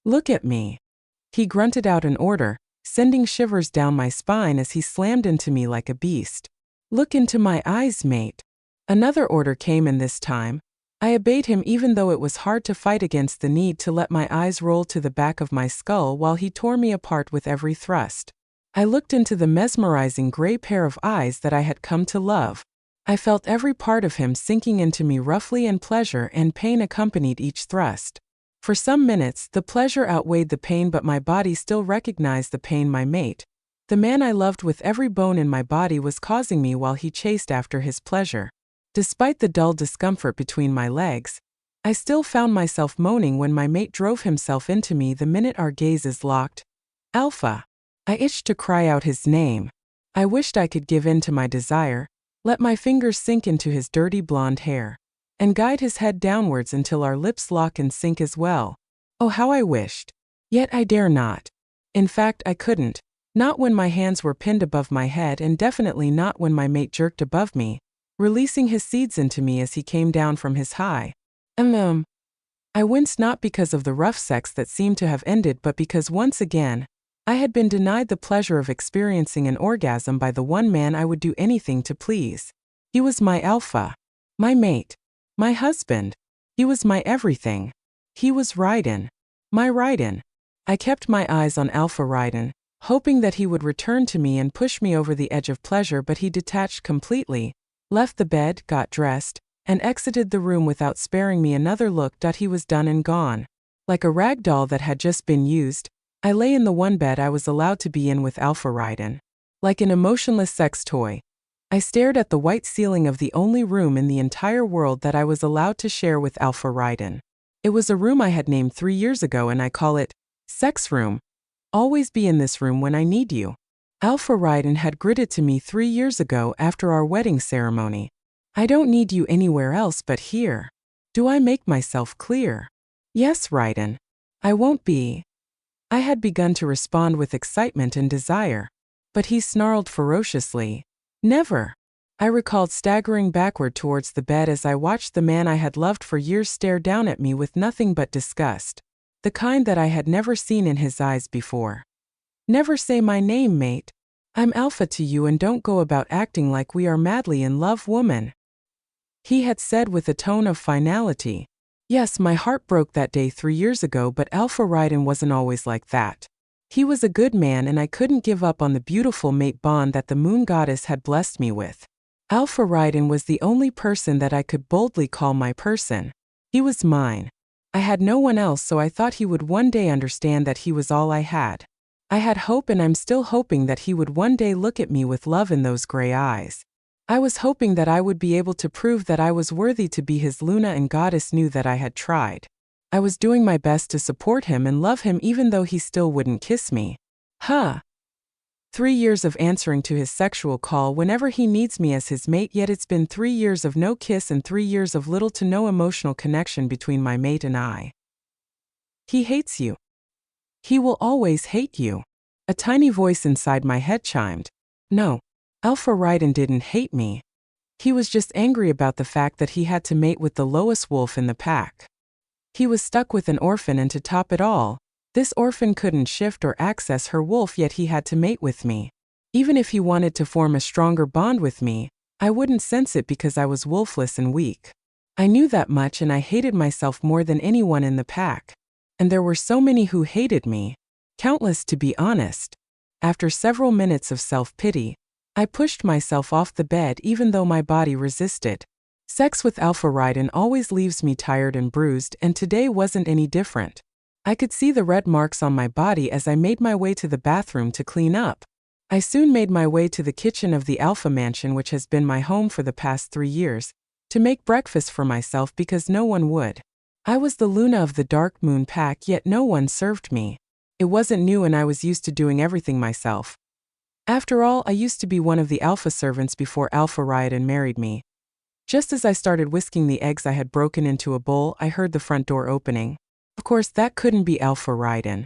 Look at me. He grunted out an order, sending shivers down my spine as he slammed into me like a beast. Look into my eyes, mate. Another order came, and this time, I obeyed him even though it was hard to fight against the need to let my eyes roll to the back of my skull while he tore me apart with every thrust. I looked into the mesmerizing gray pair of eyes that I had come to love. I felt every part of him sinking into me roughly, and pleasure and pain accompanied each thrust. For some minutes, the pleasure outweighed the pain, but my body still recognized the pain my mate, the man I loved with every bone in my body, was causing me while he chased after his pleasure. Despite the dull discomfort between my legs, I still found myself moaning when my mate drove himself into me the minute our gazes locked. Alpha. I itched to cry out his name. I wished I could give in to my desire, let my fingers sink into his dirty blonde hair, and guide his head downwards until our lips lock and sink as well. Oh, how I wished. Yet I dare not. In fact, I couldn't. Not when my hands were pinned above my head, and definitely not when my mate jerked above me, releasing his seeds into me as he came down from his high. I winced, not because of the rough sex that seemed to have ended, but because once again, I had been denied the pleasure of experiencing an orgasm by the one man I would do anything to please. He was my alpha, my mate, my husband. He was my everything. He was Raiden, my Raiden. I kept my eyes on Alpha Raiden, hoping that he would return to me and push me over the edge of pleasure, but he detached completely, left the bed, got dressed, and exited the room without sparing me another look. He was done and gone. Like a rag doll that had just been used, I lay in the one bed I was allowed to be in with Alpha Raiden. Like an emotionless sex toy, I stared at the white ceiling of the only room in the entire world that I was allowed to share with Alpha Raiden. It was a room I had named 3 years ago, and I call it Sex Room. Always be in this room when I need you. Alpha Raiden had gritted to me 3 years ago after our wedding ceremony. I don't need you anywhere else but here. Do I make myself clear? Yes, Raiden. I won't be. I had begun to respond with excitement and desire, but he snarled ferociously. Never. I recalled staggering backward towards the bed as I watched the man I had loved for years stare down at me with nothing but disgust, the kind that I had never seen in his eyes before. Never say my name, mate. I'm Alpha to you, and don't go about acting like we are madly in love, woman. He had said with a tone of finality. Yes, my heart broke that day 3 years ago, but Alpha Raiden wasn't always like that. He was a good man, and I couldn't give up on the beautiful mate bond that the moon goddess had blessed me with. Alpha Raiden was the only person that I could boldly call my person. He was mine. I had no one else, so I thought he would one day understand that he was all I had. I had hope, and I'm still hoping that he would one day look at me with love in those gray eyes. I was hoping that I would be able to prove that I was worthy to be his Luna, and goddess knew that I had tried. I was doing my best to support him and love him even though he still wouldn't kiss me. 3 years of answering to his sexual call whenever he needs me as his mate, yet it's been 3 years of no kiss and 3 years of little to no emotional connection between my mate and I. He hates you. He will always hate you. A tiny voice inside my head chimed. No, Alpha Raiden didn't hate me. He was just angry about the fact that he had to mate with the lowest wolf in the pack. He was stuck with an orphan, and to top it all, this orphan couldn't shift or access her wolf, yet he had to mate with me. Even if he wanted to form a stronger bond with me, I wouldn't sense it because I was wolfless and weak. I knew that much, and I hated myself more than anyone in the pack. And there were so many who hated me. Countless, to be honest. After several minutes of self-pity, I pushed myself off the bed even though my body resisted. Sex with Alpha Raiden always leaves me tired and bruised, and today wasn't any different. I could see the red marks on my body as I made my way to the bathroom to clean up. I soon made my way to the kitchen of the Alpha Mansion, which has been my home for the past 3 years, to make breakfast for myself because no one would. I was the Luna of the Dark Moon pack, yet no one served me. It wasn't new, and I was used to doing everything myself. After all, I used to be one of the Alpha servants before Alpha Raiden married me. Just as I started whisking the eggs I had broken into a bowl, I heard the front door opening. Of course, that couldn't be Alpha Raiden.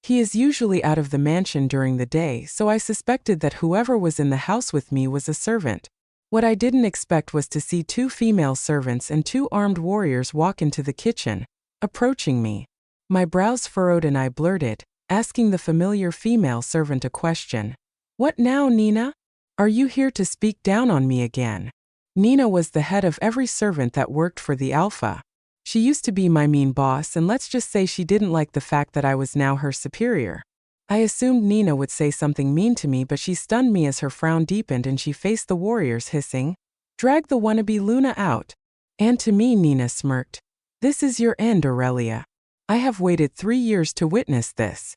He is usually out of the mansion during the day, so I suspected that whoever was in the house with me was a servant. What I didn't expect was to see 2 female servants and 2 armed warriors walk into the kitchen, approaching me. My brows furrowed and I blurted, asking the familiar female servant a question. What now, Nina? Are you here to speak down on me again? Nina was the head of every servant that worked for the Alpha. She used to be my mean boss, and let's just say she didn't like the fact that I was now her superior. I assumed Nina would say something mean to me, but she stunned me as her frown deepened and she faced the warriors, hissing, "Drag the wannabe Luna out." And to me, Nina smirked, "This is your end, Aurelia. I have waited 3 years to witness this."